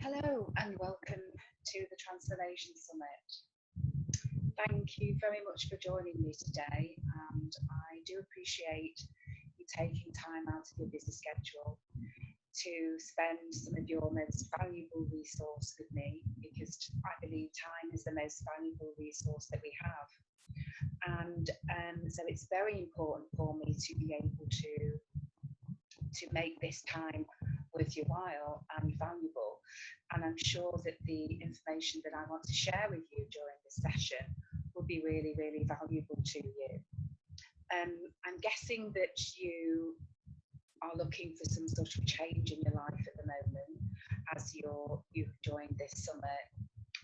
Hello and welcome to the Transformation Summit. Thank you very much for joining me today, and I do appreciate you taking time out of your busy schedule to spend some of your most valuable resource with me, because I believe time is the most valuable resource that we have. And so it's very important for me to be able to make this time worth your while and valuable. And I'm sure that the information that I want to share with you during this session will be really, really valuable to you. I'm guessing that you are looking for some sort of change in your life at the moment as you've joined this summit.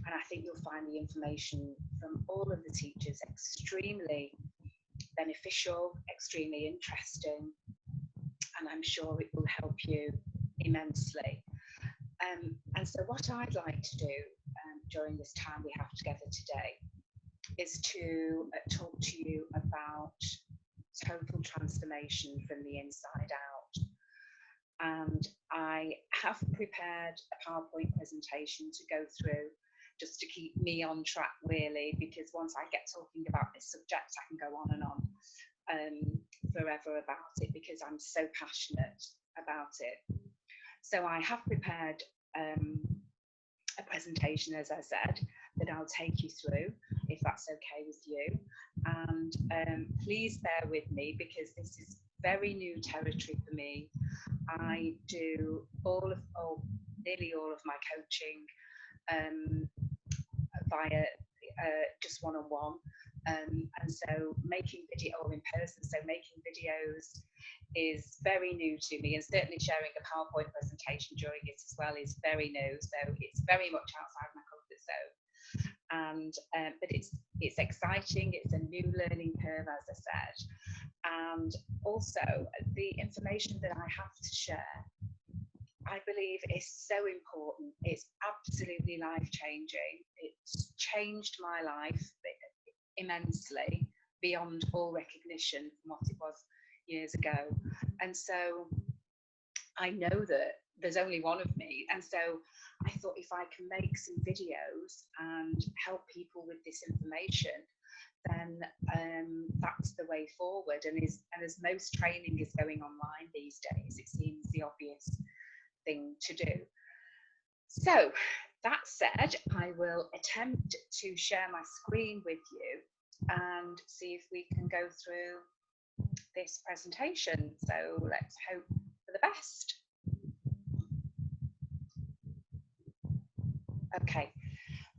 And I think you'll find the information from all of the teachers extremely beneficial, extremely interesting, and I'm sure it will help you immensely. And so what I'd like to do during this time we have together today is to talk to you about total transformation from the inside out. And I have prepared a PowerPoint presentation to go through just to keep me on track, really, because once I get talking about this subject, I can go on and on forever about it, because I'm so passionate about it. So I have prepared a presentation, as I said, that I'll take you through, if that's okay with you. And please bear with me, because this is very new territory for me. I do nearly all of my coaching via just one-on-one. And so making video, or in person, so making videos is very new to me, and certainly sharing a PowerPoint presentation during it as well is very new. So it's very much outside my comfort zone. And but it's exciting. It's a new learning curve, as I said. And also the information that I have to share, I believe, is so important. It's absolutely life-changing. It's changed my life immensely, beyond all recognition from what it was years ago. And so I know that there's only one of me, and so I thought, if I can make some videos and help people with this information, then that's the way forward. And as most training is going online these days, it seems the obvious thing to do. So that said, I will attempt to share my screen with you and see if we can go through this presentation. So let's hope for the best. Okay,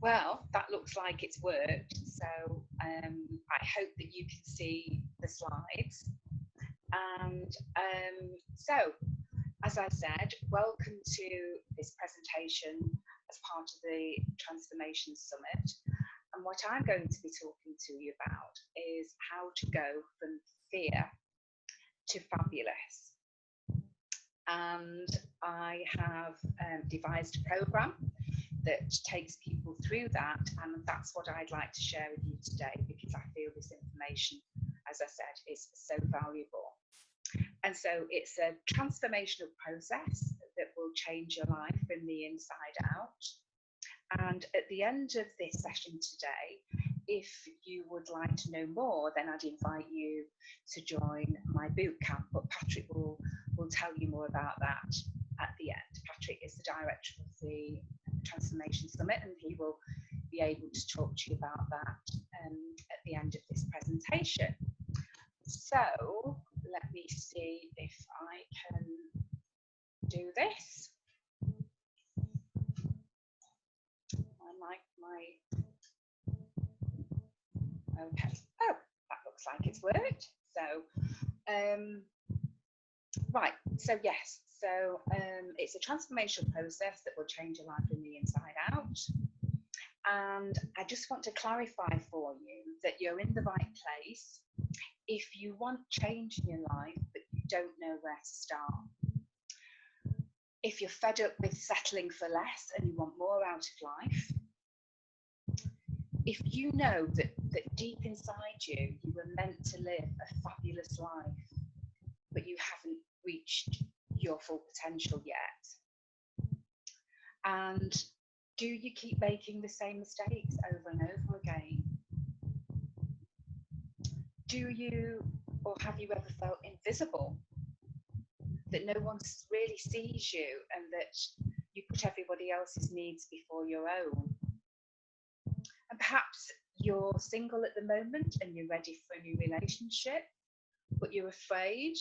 well, that looks like it's worked. So I hope that you can see the slides. And so, as I said, welcome to this presentation as part of the Transformation Summit. And what I'm going to be talking to you about is how to go from fear to fabulous. And I have devised a program that takes people through that, and that's what I'd like to share with you today, because I feel this information, as I said, is so valuable. And so it's a transformational process that will change your life from the inside out. And at the end of this session today, if you would like to know more, then I'd invite you to join my boot camp. But Patrick will tell you more about that at the end. Patrick is the director of the Transformation Summit, and he will be able to talk to you about that at the end of this presentation. So let me see if I can do this. Okay. Oh, that looks like it's worked. So, right. So yes. So it's a transformational process that will change your life from the inside out. And I just want to clarify for you that you're in the right place if you want change in your life, but you don't know where to start. If you're fed up with settling for less and you want more out of life. If you know that deep inside you, you were meant to live a fabulous life, but you haven't reached your full potential yet. And do you keep making the same mistakes over and over again? Do you, or have you ever felt invisible? That no one really sees you and that you put everybody else's needs before your own? And perhaps you're single at the moment and you're ready for a new relationship, but you're afraid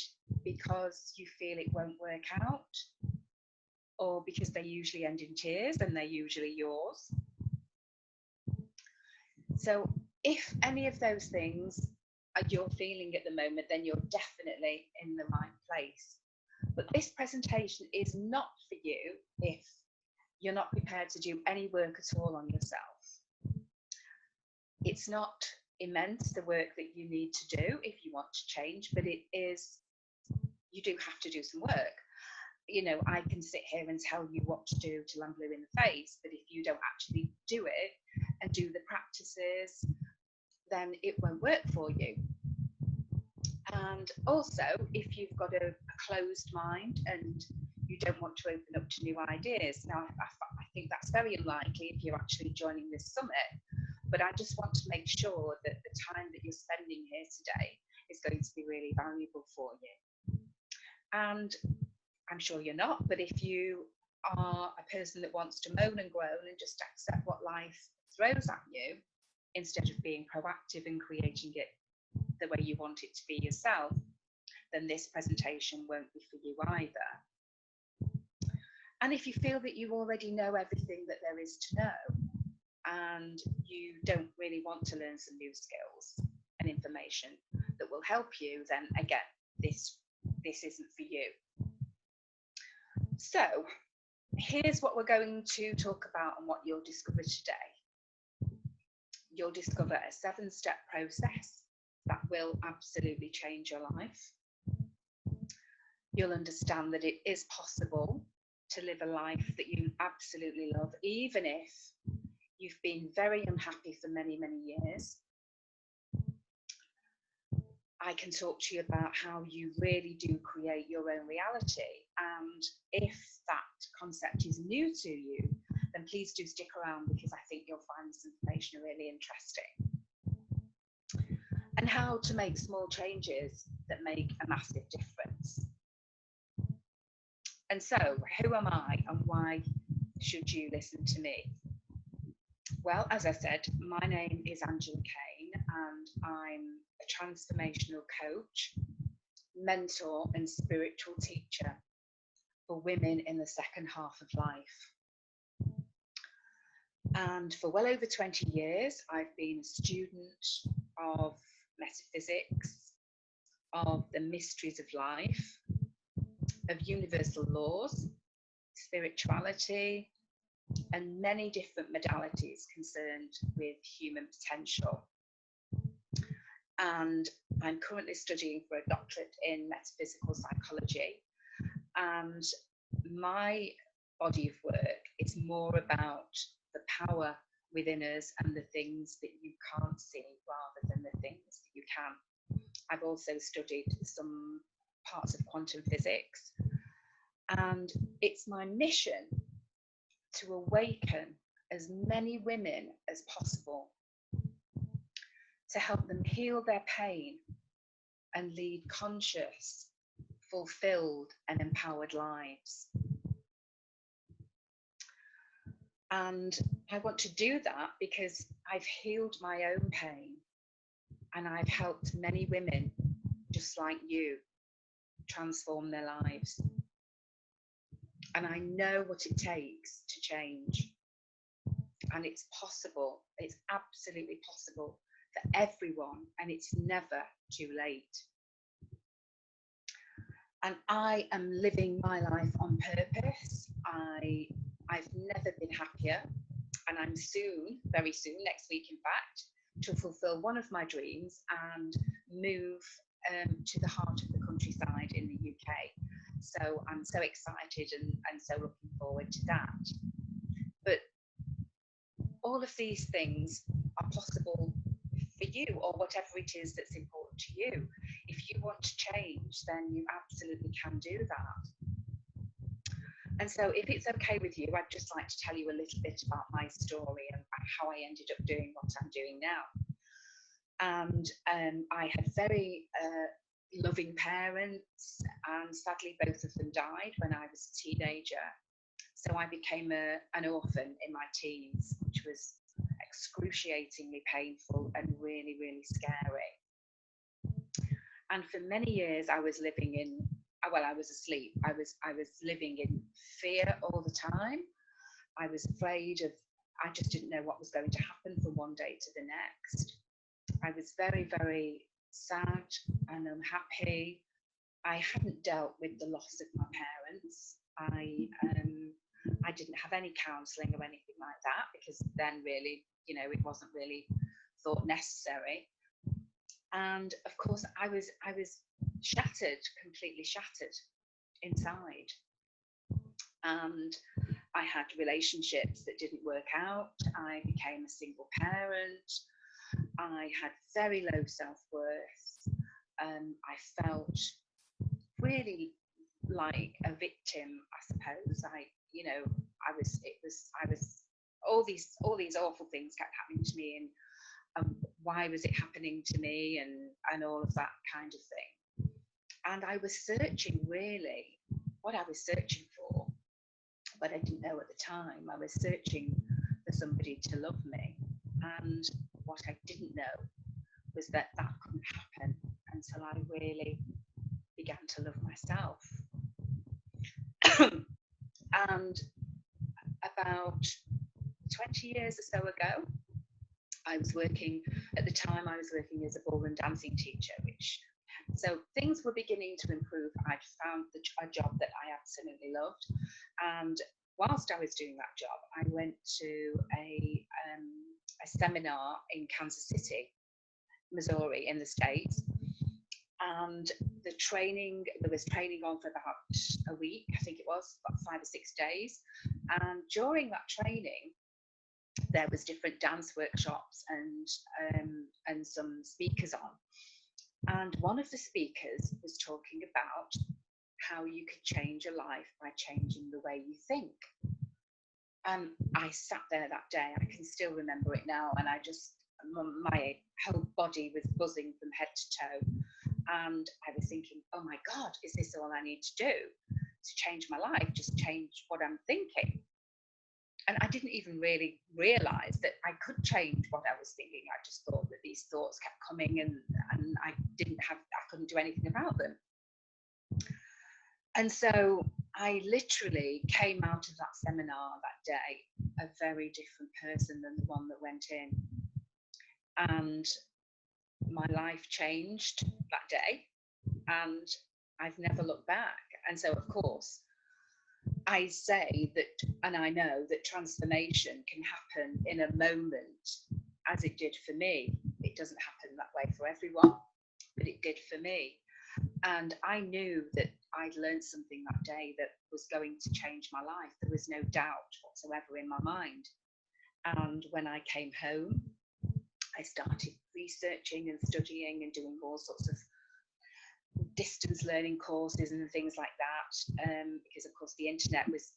because you feel it won't work out, or because they usually end in tears and they're usually yours. So if any of those things are you're feeling at the moment, then you're definitely in the right place. But this presentation is not for you if you're not prepared to do any work at all on yourself. It's not immense, the work that you need to do if you want to change, but it is, you do have to do some work. You know, I can sit here and tell you what to do till I'm blue in the face, but if you don't actually do it and do the practices, then it won't work for you. And also, if you've got a closed mind and you don't want to open up to new ideas, now I think that's very unlikely if you're actually joining this summit, but I just want to make sure that the time that you're spending here today is going to be really valuable for you. And I'm sure you're not, but if you are a person that wants to moan and groan and just accept what life throws at you, instead of being proactive and creating it the way you want it to be yourself, then this presentation won't be for you either. And if you feel that you already know everything that there is to know and you don't really want to learn some new skills and information that will help you, then again, this isn't for you. So here's what we're going to talk about and what you'll discover today. You'll discover a 7-step process that will absolutely change your life. You'll understand that it is possible to live a life that you absolutely love, even if you've been very unhappy for many, many years. I can talk to you about how you really do create your own reality. And if that concept is new to you, then please do stick around, because I think you'll find this information really interesting. And how to make small changes that make a massive difference. And so, who am I and why should you listen to me? Well, as I said, my name is Angela Caine, and I'm a transformational coach, mentor and spiritual teacher for women in the second half of life. And for well over 20 years, I've been a student of metaphysics, of the mysteries of life, of universal laws, spirituality, and many different modalities concerned with human potential. And I'm currently studying for a doctorate in metaphysical psychology. And my body of work is more about the power within us and the things that you can't see rather than the things that you can. I've also studied some parts of quantum physics, and it's my mission to awaken as many women as possible, to help them heal their pain and lead conscious, fulfilled and empowered lives. And I want to do that because I've healed my own pain, and I've helped many women just like you transform their lives. And I know what it takes to change. And it's possible, it's absolutely possible for everyone, and it's never too late. And I am living my life on purpose. I've never been happier, and I'm soon, very soon, next week in fact, to fulfill one of my dreams and move to the heart of the countryside in the UK. So I'm so excited and so looking forward to that. But all of these things are possible for you, or whatever it is that's important to you. If you want to change, then you absolutely can do that. And so if it's okay with you, I'd just like to tell you a little bit about my story and how I ended up doing what I'm doing now. And I had very loving parents, and sadly both of them died when I was a teenager. So I became an orphan in my teens, which was excruciatingly painful and really, really scary. And for many years I was living in, well, I was asleep. I was living in fear all the time. I was afraid of, I just didn't know what was going to happen from one day to the next. I was very, very sad and unhappy. I hadn't dealt with the loss of my parents. I didn't have any counselling or anything like that, because then really, you know, it wasn't really thought necessary. And of course, I was shattered, completely shattered inside. And I had relationships that didn't work out. I became a single parent. I had very low self-worth. I felt really like a victim, I suppose. All these awful things kept happening to me, and why was it happening to me, and all of that kind of thing. And I was searching really what I was searching for, but I didn't know at the time. I was searching for somebody to love me, and what I didn't know was that couldn't happen until I really began to love myself. And about 20 years or so ago, at the time I was working as a ballroom dancing teacher, so things were beginning to improve. I'd found a job that I absolutely loved. And whilst I was doing that job, I went to a seminar in Kansas City, Missouri, in the States. And there was training on for about a week, I think it was, about 5 or 6 days. And during that training, there was different dance workshops and some speakers on. And one of the speakers was talking about how you could change your life by changing the way you think. And I sat there that day, I can still remember it now, and my whole body was buzzing from head to toe. And I was thinking, oh my God, is this all I need to do to change my life? Just change what I'm thinking. And I didn't even really realize that I could change what I was thinking. I just thought that these thoughts kept coming, and I couldn't do anything about them. And so I literally came out of that seminar that day a very different person than the one that went in. And my life changed that day, and I've never looked back. And so, of course, I say that, and I know that transformation can happen in a moment, as it did for me. It doesn't happen that way for everyone, but it did for me. And I knew that I'd learned something that day that was going to change my life. There was no doubt whatsoever in my mind. And when I came home, I started researching and studying and doing all sorts of distance learning courses and things like that, because of course the internet was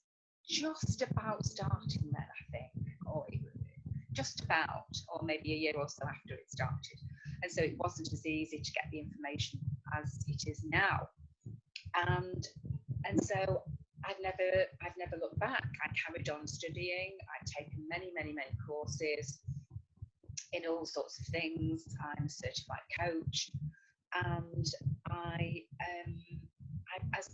just about starting then, I think, or just about, or maybe a year or so after it started. And so it wasn't as easy to get the information as it is now. And so I've never looked back. I carried on studying. I've taken many courses in all sorts of things. I'm a certified coach, and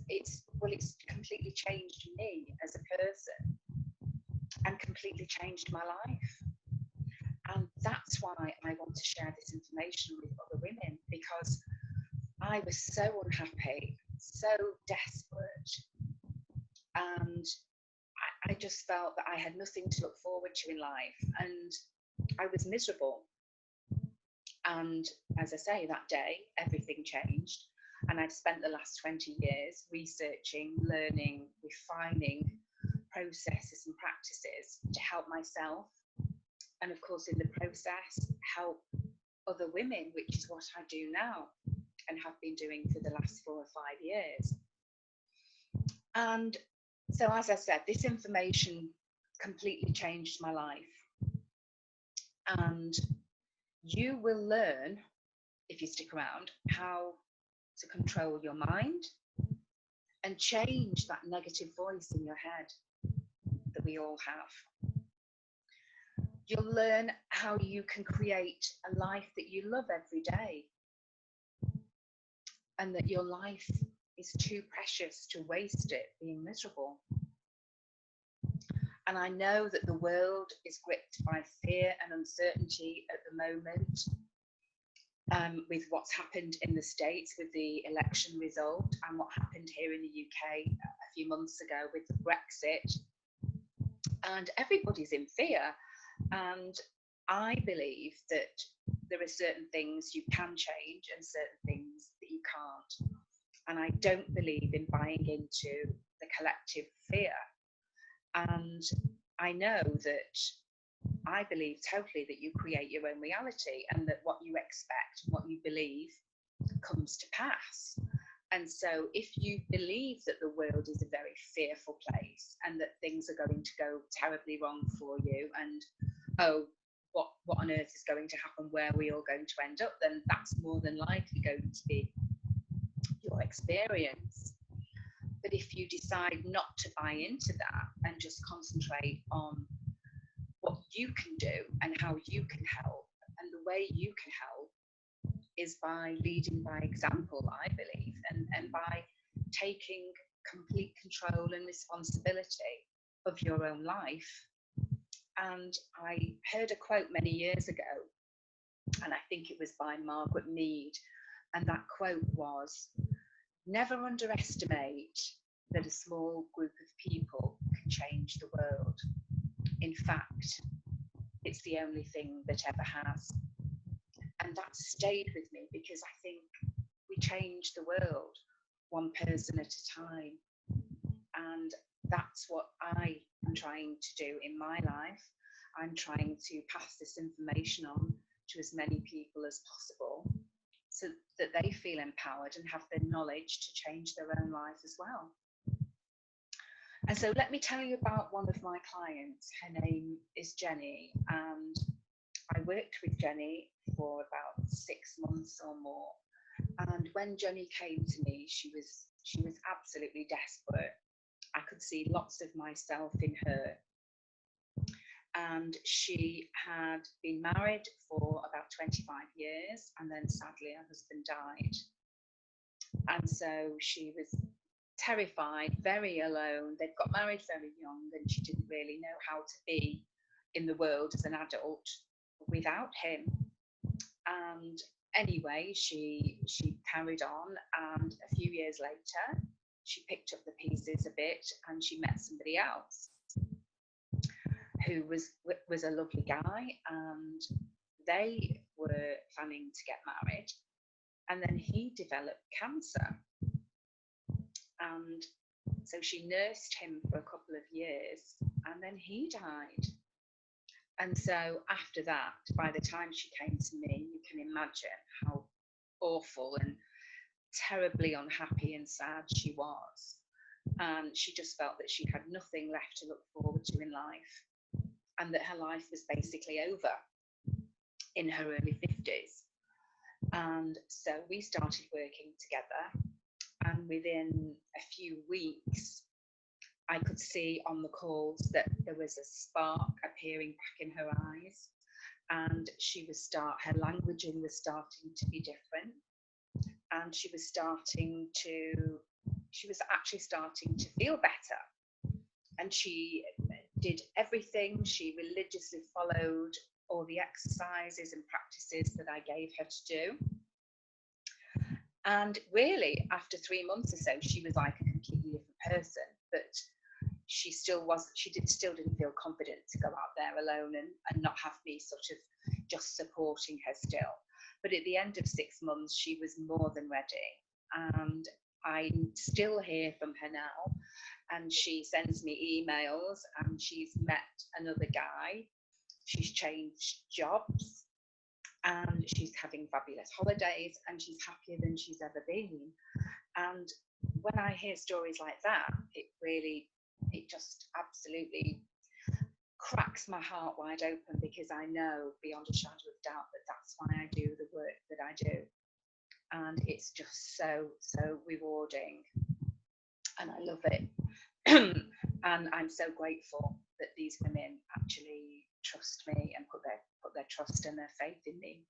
it's completely changed me as a person and completely changed my life. And that's why I want to share this information with other women, because I was so unhappy, so desperate, and I just felt that I had nothing to look forward to in life, and I was miserable. And as I say, that day, everything changed. And I've spent the last 20 years researching, learning, refining processes and practices to help myself. And of course, in the process, help other women, which is what I do now and have been doing for the last 4 or 5 years. And So as I said, this information completely changed my life. And you will learn, if you stick around, how to control your mind and change that negative voice in your head that we all have. You'll learn how you can create a life that you love every day, and that your life is too precious to waste it being miserable. And I know that the world is gripped by fear and uncertainty at the moment, with what's happened in the States with the election result and what happened here in the UK a few months ago with Brexit. And everybody's in fear. And I believe that there are certain things you can change and certain things that you can't. And I don't believe in buying into the collective fear. And I know that I believe totally that you create your own reality, and that what you expect, what you believe, comes to pass. And so if you believe that the world is a very fearful place and that things are going to go terribly wrong for you, and oh, what on earth is going to happen, where are we all going to end up, then that's more than likely going to be your experience. But if you decide not to buy into that and just concentrate on what you can do and how you can help, and the way you can help is by leading by example, I believe, and by taking complete control and responsibility of your own life. And I heard a quote many years ago, and I think it was by Margaret Mead, and that quote was, "Never underestimate that a small group of people can change the world. In fact, it's the only thing that ever has." And that stayed with me, because I think we change the world one person at a time. And that's what I am trying to do in my life. I'm trying to pass this information on to as many people as possible, so that they feel empowered and have the knowledge to change their own life as well. And so let me tell you about one of my clients. Her name is Jenny, and I worked with Jenny for about 6 months or more. And when Jenny came to me, she was absolutely desperate. I could see lots of myself in her. And she had been married for about 25 years, and then sadly her husband died. And so she was terrified, very alone. They'd got married very young, and she didn't really know how to be in the world as an adult without him. And anyway, she carried on, and a few years later she picked up the pieces a bit, and she met somebody else who was a lovely guy, and they were planning to get married. And then he developed cancer, and so she nursed him for a couple of years, and then he died. And so after that, by the time she came to me, you can imagine how awful and terribly unhappy and sad she was. And she just felt that she had nothing left to look forward to in life, and that her life was basically over in her early 50s. And so we started working together, and within a few weeks, I could see on the calls that there was a spark appearing back in her eyes, and her languaging was starting to be different, and she was actually starting to feel better. And she did everything. She religiously followed all the exercises and practices that I gave her to do. And really, after 3 months or so, she was like a completely different person. But she still didn't feel confident to go out there alone and not have me sort of just supporting her still. But at the end of 6 months, she was more than ready. And I still hear from her now. And she sends me emails, and she's met another guy. She's changed jobs, and she's having fabulous holidays, and she's happier than she's ever been. And when I hear stories like that, it really it just absolutely cracks my heart wide open, because I know beyond a shadow of doubt that that's why I do the work that I do. And it's just so rewarding, and I love it. And I'm so grateful that these women actually trust me and put their trust and their faith in me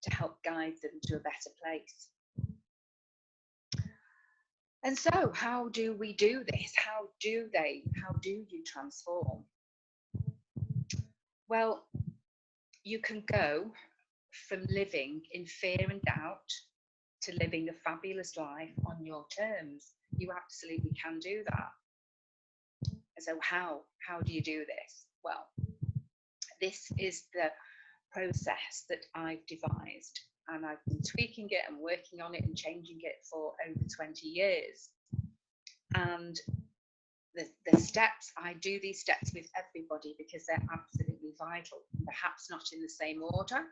to help guide them to a better place. And so, how do we do this? How do you transform? Well, you can go from living in fear and doubt to living a fabulous life on your terms. You absolutely can do that. So how do you do this? Well, this is the process that I've devised, and I've been tweaking it and working on it and changing it for over 20 years. And the steps, I do these steps with everybody because they're absolutely vital, perhaps not in the same order,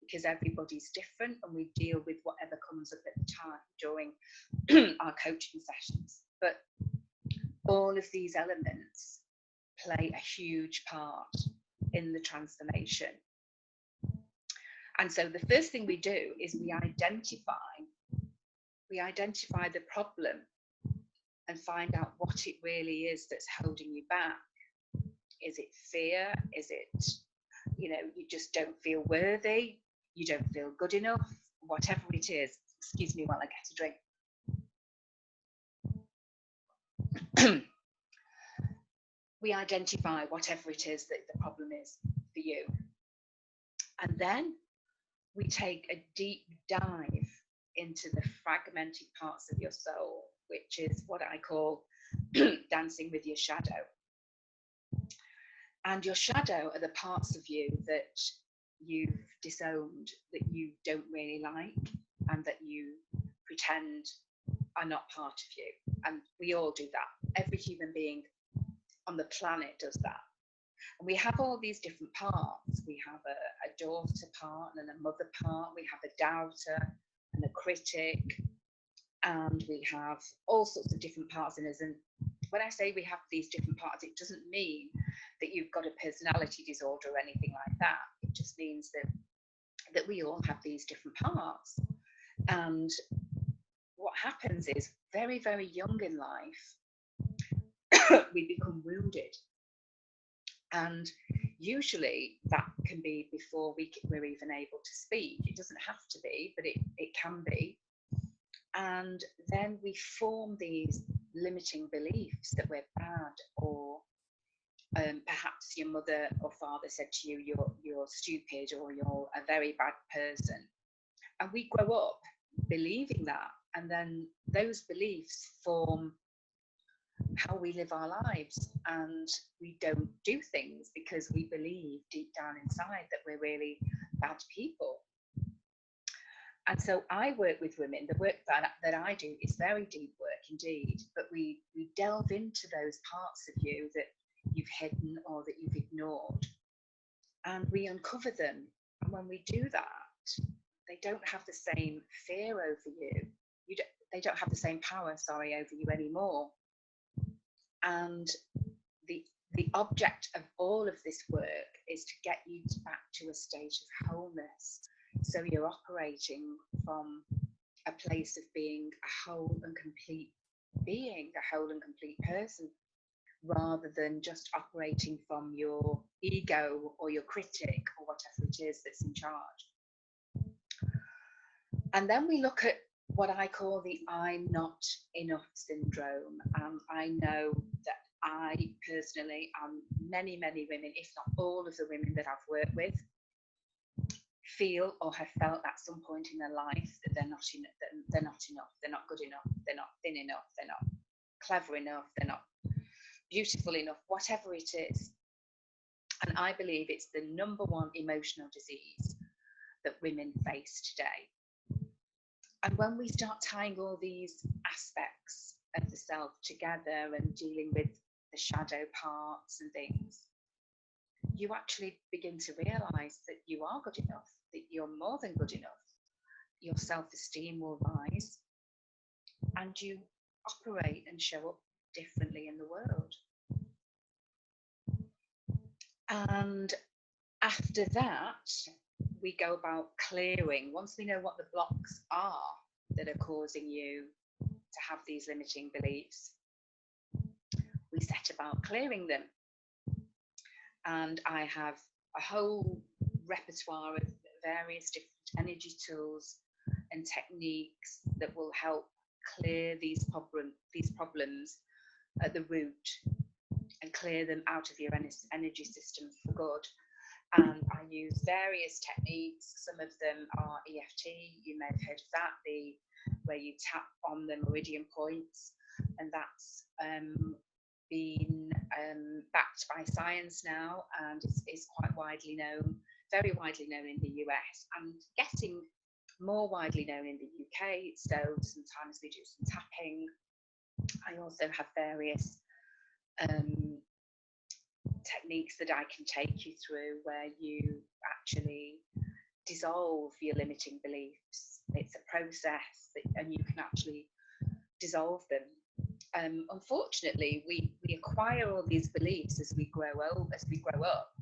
because everybody's different and we deal with whatever comes up at the time during our coaching sessions. But all of these elements play a huge part in the transformation. And so the first thing we do is we identify the problem and find out what it really is that's holding you back. Is it fear? Is it, you just don't feel worthy? You don't feel good enough? Whatever it is. Excuse me while I get a drink. We identify whatever it is that the problem is for you. And then we take a deep dive into the fragmented parts of your soul, which is what I call dancing with your shadow. And your shadow are the parts of you that you've disowned, that you don't really like, and that you pretend are not part of you. And we all do that. Every human being on the planet does that. And we have all these different parts. We have a daughter part and a mother part. We have a doubter and a critic. And we have all sorts of different parts in us. And when I say we have these different parts, it doesn't mean that you've got a personality disorder or anything like that. It just means that we all have these different parts. And what happens is very, very young in life, we become wounded. And usually that can be before we're even able to speak. It doesn't have to be, but it can be. And then we form these limiting beliefs that we're bad, or perhaps your mother or father said to you, you're stupid, or you're a very bad person. And we grow up believing that. And then those beliefs form how we live our lives, and we don't do things because we believe deep down inside that we're really bad people. And so I work with women. The work that I do is very deep work indeed, but we delve into those parts of you that you've hidden or that you've ignored, and we uncover them. And when we do that, they don't have the same fear over you. They don't have the same power, over you anymore. And the object of all of this work is to get you back to a state of wholeness. So you're operating from a place of being a whole and complete being, a whole and complete person, rather than just operating from your ego or your critic or whatever it is that's in charge. And then we look at what I call the I'm not enough syndrome. I know that I personally, many, many women, if not all of the women that I've worked with, feel or have felt at some point in their life that they're not enough, they're not good enough, they're not thin enough, they're not clever enough, they're not beautiful enough, whatever it is. And I believe it's the number one emotional disease that women face today. And when we start tying all these aspects of the self together and dealing with the shadow parts and things, you actually begin to realize that you are good enough, that you're more than good enough. Your self-esteem will rise, and you operate and show up differently in the world. And after that, we go about clearing. Once we know what the blocks are that are causing you to have these limiting beliefs, we set about clearing them. And I have a whole repertoire of various different energy tools and techniques that will help clear these problems at the root and clear them out of your energy system for good. And I use various techniques. Some of them are EFT. You may have heard of that, where you tap on the meridian points, and that's been backed by science now, and is quite widely known, very widely known in the US, and getting more widely known in the UK. So sometimes we do some tapping. I also have various techniques that I can take you through where you actually dissolve your limiting beliefs. It's a process and you can actually dissolve them. Unfortunately, we acquire all these beliefs as we grow up,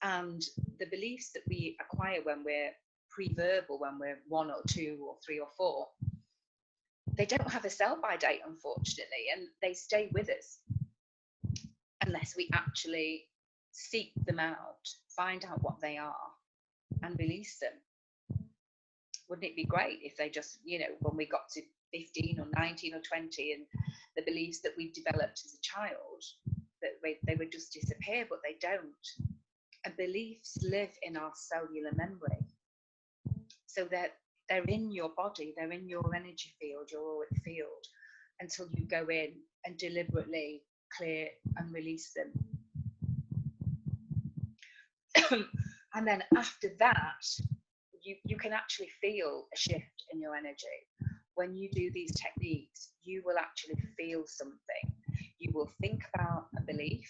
and the beliefs that we acquire when we're pre-verbal, when we're 1 or 2 or 3 or 4, they don't have a sell-by date, unfortunately, and they stay with us unless we actually seek them out, find out what they are, and release them. Wouldn't it be great if they just, when we got to 15 or 19 or 20 and the beliefs that we developed as a child, that they would just disappear, but they don't. And beliefs live in our cellular memory. So they're in your body, they're in your energy field, your auric field, until you go in and deliberately clear and release them. And then after that, you can actually feel a shift in your energy. When you do these techniques, you will actually feel something. You will think about a belief,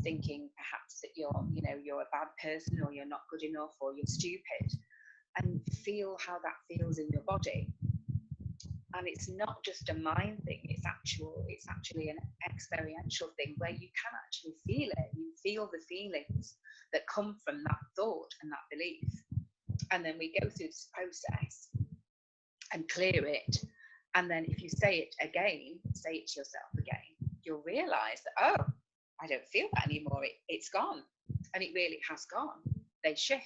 thinking perhaps that you're a bad person, or you're not good enough, or you're stupid, and feel how that feels in your body. And it's not just a mind thing, it's actually an experiential thing where you can actually feel it. You feel the feelings that come from that thought and that belief. And then we go through this process and clear it. And then if you say it again, say it to yourself again, you'll realize that, oh, I don't feel that anymore. It's gone. And it really has gone. They shift.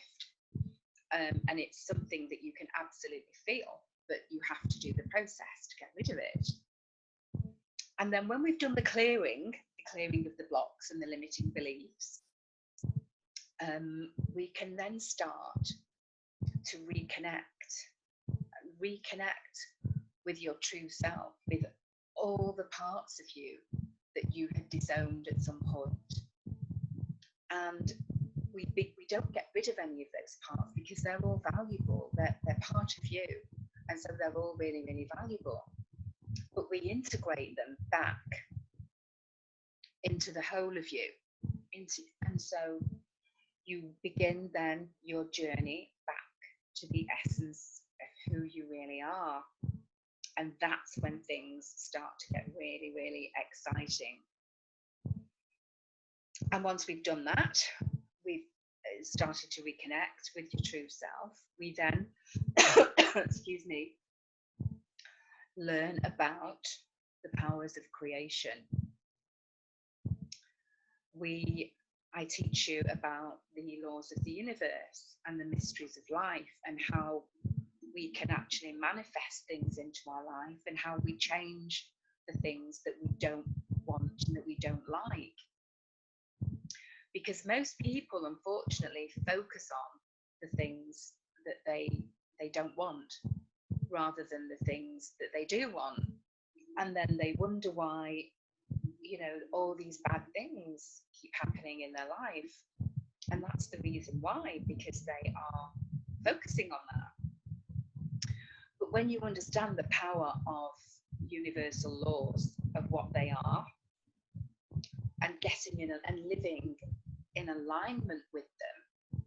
And it's something that you can absolutely feel, but you have to do the process to get rid of it. And then when we've done the clearing of the blocks and the limiting beliefs, we can then start to reconnect with your true self, with all the parts of you that you had disowned at some point. And we don't get rid of any of those parts because they're all valuable. They're part of you, and so they're all really, really valuable. But we integrate them back into the whole of you, and so you begin then your journey back to the essence of who you really are. And that's when things start to get really, really exciting. And once we've done that, we've started to reconnect with your true self. We then, excuse me, learn about the powers of creation. I teach you about the laws of the universe and the mysteries of life, and how we can actually manifest things into our life, and how we change the things that we don't want and that we don't like. Because most people, unfortunately, focus on the things that they don't want rather than the things that they do want. And then they wonder why, all these bad things keep happening in their life. And that's the reason why, because they are focusing on that. But when you understand the power of universal laws, of what they are, and getting in and living in alignment with them,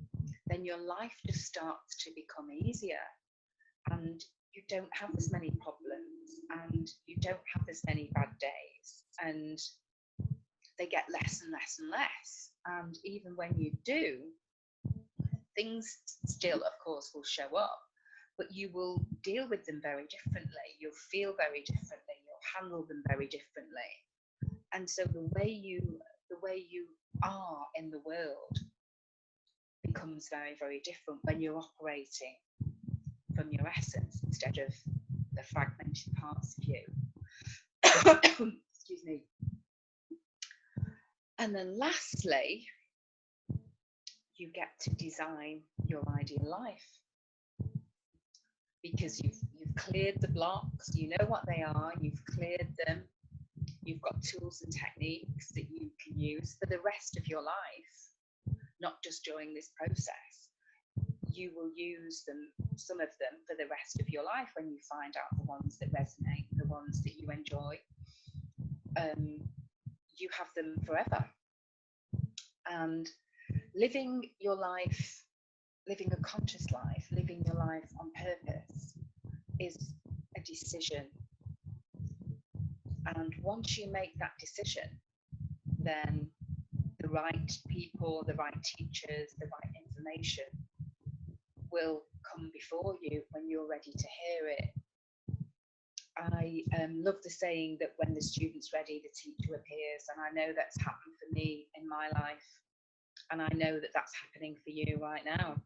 then your life just starts to become easier, and you don't have as many problems, and you don't have as many bad days, and they get less and less and less. And even when you do, things still, of course, will show up, but you will deal with them very differently. You'll feel very differently. You'll handle them very differently. And so the way you are in the world becomes very, very different when you're operating from your essence instead of the fragmented parts of you. Excuse me. And then lastly, you get to design your ideal life, because you've cleared the blocks, you know what they are, you've cleared them, you've got tools and techniques that you can use for the rest of your life, not just during this process. You will use them, some of them, for the rest of your life when you find out the ones that resonate, the ones that you enjoy. You have them forever. And living your life, living a conscious life, living your life on purpose is a decision. And once you make that decision, then the right people, the right teachers, the right information will come before you when you're ready to hear it. I love the saying that when the student's ready, the teacher appears. And I know that's happened for me in my life. And I know that that's happening for you right now.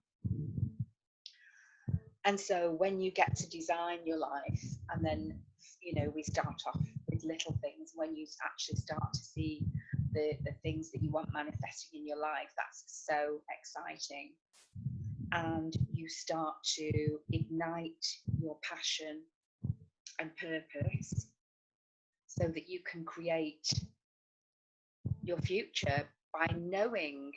And so when you get to design your life, and then, you know, we start off with little things, when you actually start to see the things that you want manifesting in your life, that's so exciting. And you start to ignite your passion and purpose so that you can create your future by knowing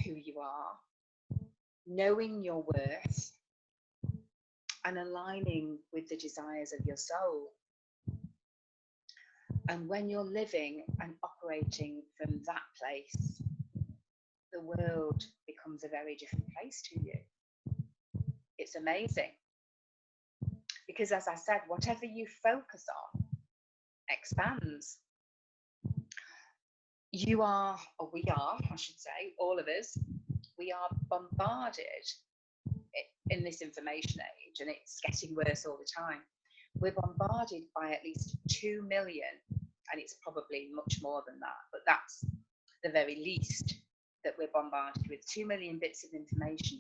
who you are, knowing your worth, and aligning with the desires of your soul. And when you're living and operating from that place, the world becomes a very different place to you. It's amazing. Because as I said, whatever you focus on expands. You are, or we are, I should say, all of us, we are bombarded in this information age, and it's getting worse all the time. We're bombarded by at least 2 million, and it's probably much more than that, but that's the very least that we're bombarded with, 2 million bits of information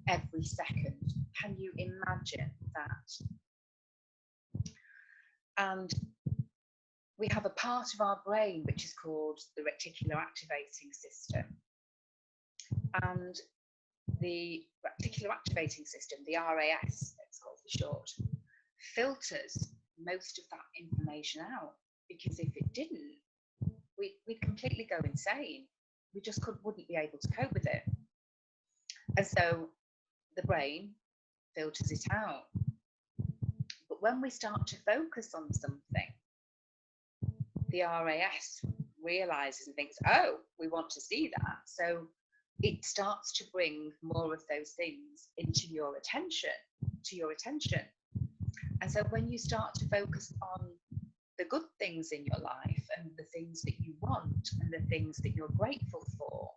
every second. Can you imagine that? And we have a part of our brain which is called the reticular activating system. And the reticular activating system, the RAS, it's called for short, filters most of that information out, because if it didn't, we'd completely go insane. We just wouldn't be able to cope with it. And so the brain filters it out. But when we start to focus on something, the RAS realizes and thinks, oh, we want to see that. So it starts to bring more of those things into your attention, to your attention. And so when you start to focus on the good things in your life and the things that you want and the things that you're grateful for,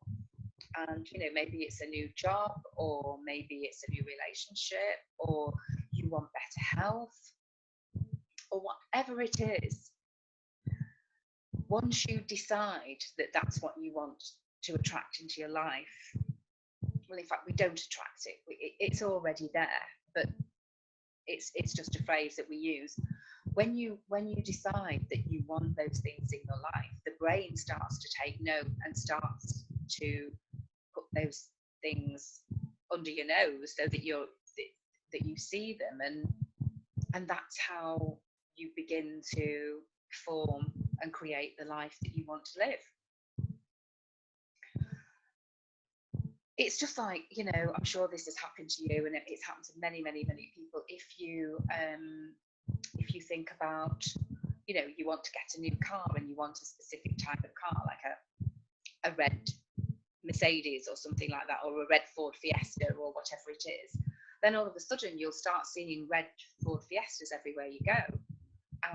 and, you know, maybe it's a new job, or maybe it's a new relationship, or you want better health, or whatever it is, once you decide that that's what you want to attract into your life, well, in fact, we don't attract it. It's already there, but it's just a phrase that we use. When you decide that you want those things in your life, the brain starts to take note and starts to put those things under your nose so that you see them, and that's how you begin to form and create the life that you want to live. It's just like, you know, I'm sure this has happened to you, and it's happened to many, many, many people. If you think about, you know, you want to get a new car and you want a specific type of car, like a red Mercedes or something like that, or a red Ford Fiesta or whatever it is, then all of a sudden you'll start seeing red Ford Fiestas everywhere you go.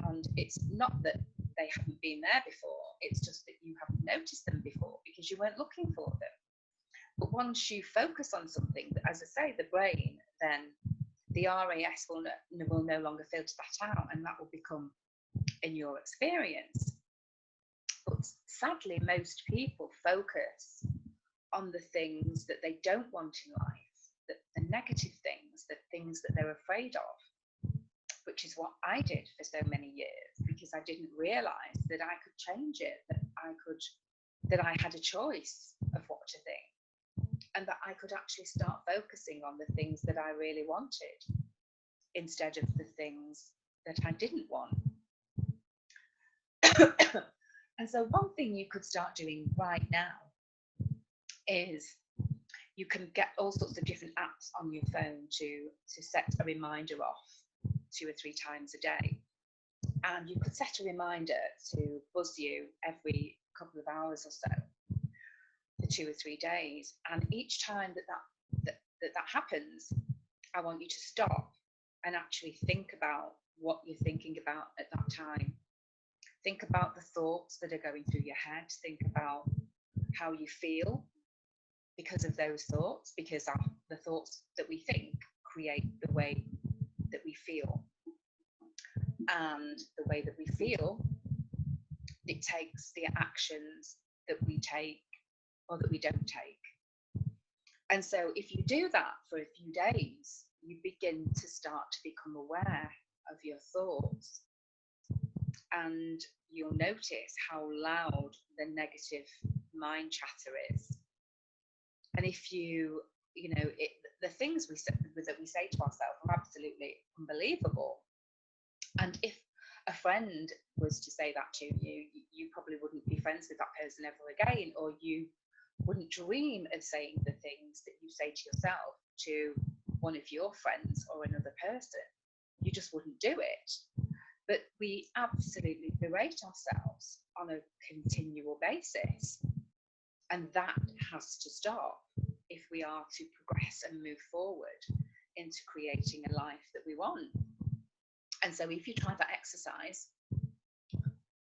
And it's not that they haven't been there before, it's just that you haven't noticed them before because you weren't looking for them. But once you focus on something, as I say, the brain, then the RAS will no longer filter that out, and that will become in your experience. But sadly, most people focus on the things that they don't want in life, the negative things, the things that they're afraid of, which is what I did for so many years, because I didn't realize that I could change it, that I had a choice of what to think, and that I could actually start focusing on the things that I really wanted instead of the things that I didn't want. And so one thing you could start doing right now is you can get all sorts of different apps on your phone to set a reminder off 2 or 3 times a day. And you could set a reminder to buzz you every couple of hours or so for 2 or 3 days. And each time that happens, I want you to stop and actually think about what you're thinking about at that time. Think about the thoughts that are going through your head. Think about how you feel because of those thoughts, because the thoughts that we think create the way that we feel. And the way that we feel dictates the actions that we take or that we don't take. And so if you do that for a few days, you begin to start to become aware of your thoughts, and you'll notice how loud the negative mind chatter is. And if the things that we say to ourselves are absolutely unbelievable. And if a friend was to say that to you, you probably wouldn't be friends with that person ever again, or you wouldn't dream of saying the things that you say to yourself to one of your friends or another person. You just wouldn't do it. But we absolutely berate ourselves on a continual basis. And that has to stop if we are to progress and move forward into creating a life that we want. And so if you try that exercise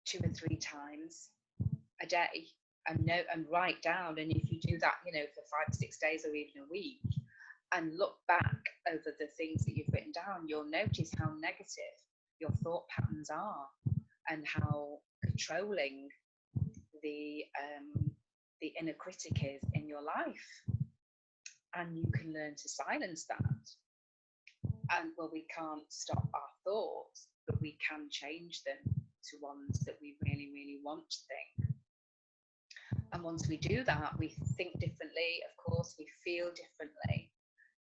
2 or 3 times a day and write down, and if you do that, for 5 or 6 days or even a week, and look back over the things that you've written down, you'll notice how negative your thought patterns are and how controlling the inner critic is in your life. And you can learn to silence that. And we can't stop our thoughts, but we can change them to ones that we really, really want to think. And once we do that, we think differently, of course, we feel differently,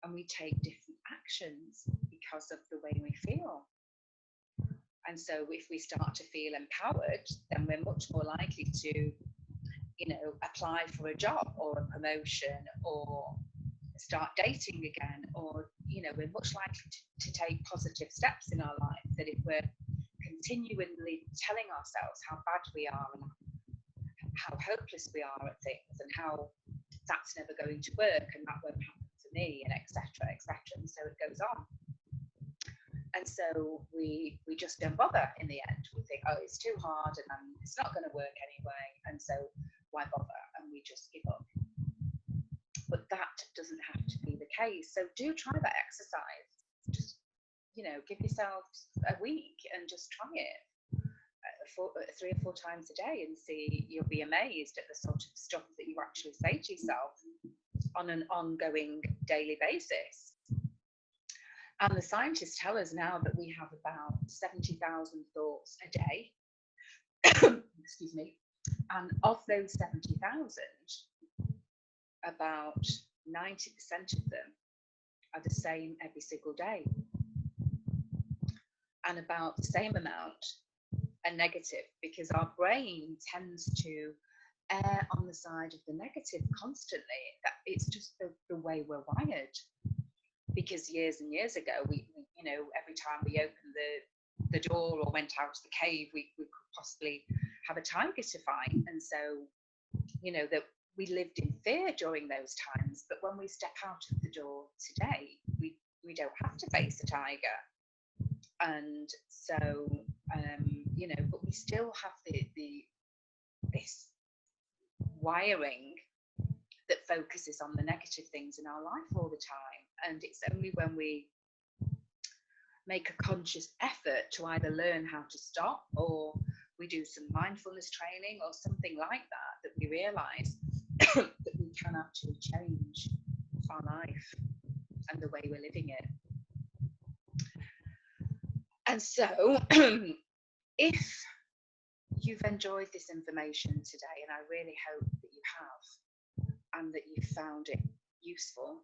and we take different actions because of the way we feel. And so if we start to feel empowered, then we're much more likely to, apply for a job or a promotion, or start dating again, or, we're much likely to take positive steps in our life. That if we're continually telling ourselves how bad we are and how hopeless we are at things and how that's never going to work and that won't happen for me, and etc., and so it goes on. And so we just don't bother in the end. We think, oh, it's too hard and it's not going to work anyway, and so why bother? And we just give up. But that doesn't have to be the case. So do try that exercise. Just, give yourself a week and just try it 3 or 4 times a day, and see, you'll be amazed at the sort of stuff that you actually say to yourself on an ongoing daily basis. And the scientists tell us now that we have about 70,000 thoughts a day. Excuse me. And of those 70,000, about 90% of them are the same every single day. And about the same amount are negative, because our brain tends to err on the side of the negative constantly. That it's just the way we're wired. Because years and years ago, we every time we opened the door or went out to the cave, we could possibly have a tiger to fight. And so, that we lived in fear during those times. But when we step out of the door today, we don't have to face a tiger. And so, but we still have this wiring that focuses on the negative things in our life all the time. And it's only when we make a conscious effort to either learn how to stop, or we do some mindfulness training or something like that, that we realize that we can actually change our life and the way we're living it. And so if you've enjoyed this information today, and I really hope that you have, and that you found it useful,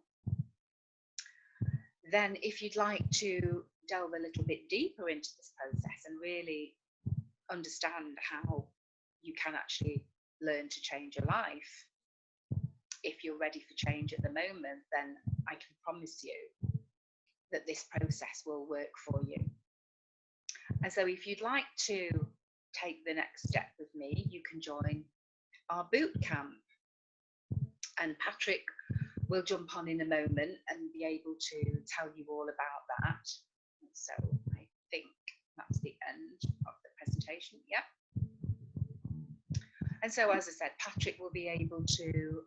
then if you'd like to delve a little bit deeper into this process and really understand how you can actually learn to change your life, if you're ready for change at the moment, then I can promise you that this process will work for you. And so if you'd like to take the next step with me, you can join our boot camp. And Patrick will jump on in a moment and be able to tell you all about that. So I think that's the end of the presentation. Yep. And so, as I said, Patrick will be able to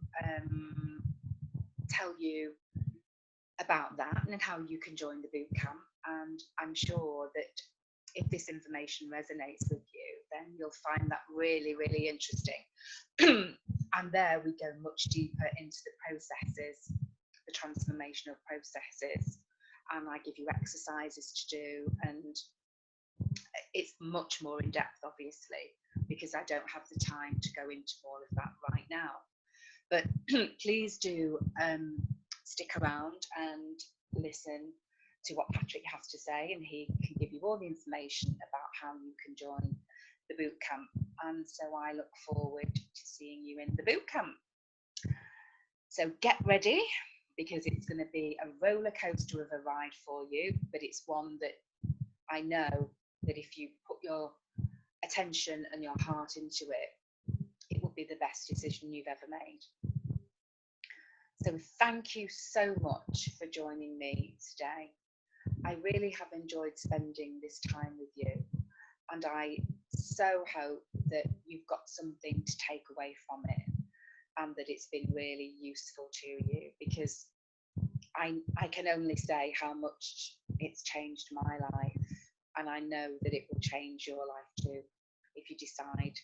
tell you about that and how you can join the boot camp. And I'm sure that if this information resonates with you, then you'll find that really, really interesting. And there we go much deeper into the processes, the transformational processes, and I give you exercises to do, and it's much more in depth, obviously, because I don't have the time to go into all of that right now. But please do stick around and listen to what Patrick has to say, and he can give you all the information about how you can join the boot camp. And so I look forward to seeing you in the boot camp. So get ready, because it's going to be a roller coaster of a ride for you, but it's one that I know that if you put your attention and your heart into it, it will be the best decision you've ever made. So thank you so much for joining me today. I really have enjoyed spending this time with you, and I so hope that you've got something to take away from it, and that it's been really useful to you, because I can only say how much it's changed my life, and I know that it will change your life too if you decide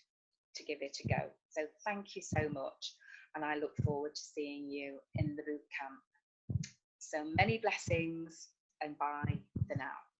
to give it a go. So thank you so much, and I look forward to seeing you in the boot camp. So many blessings, and bye for now.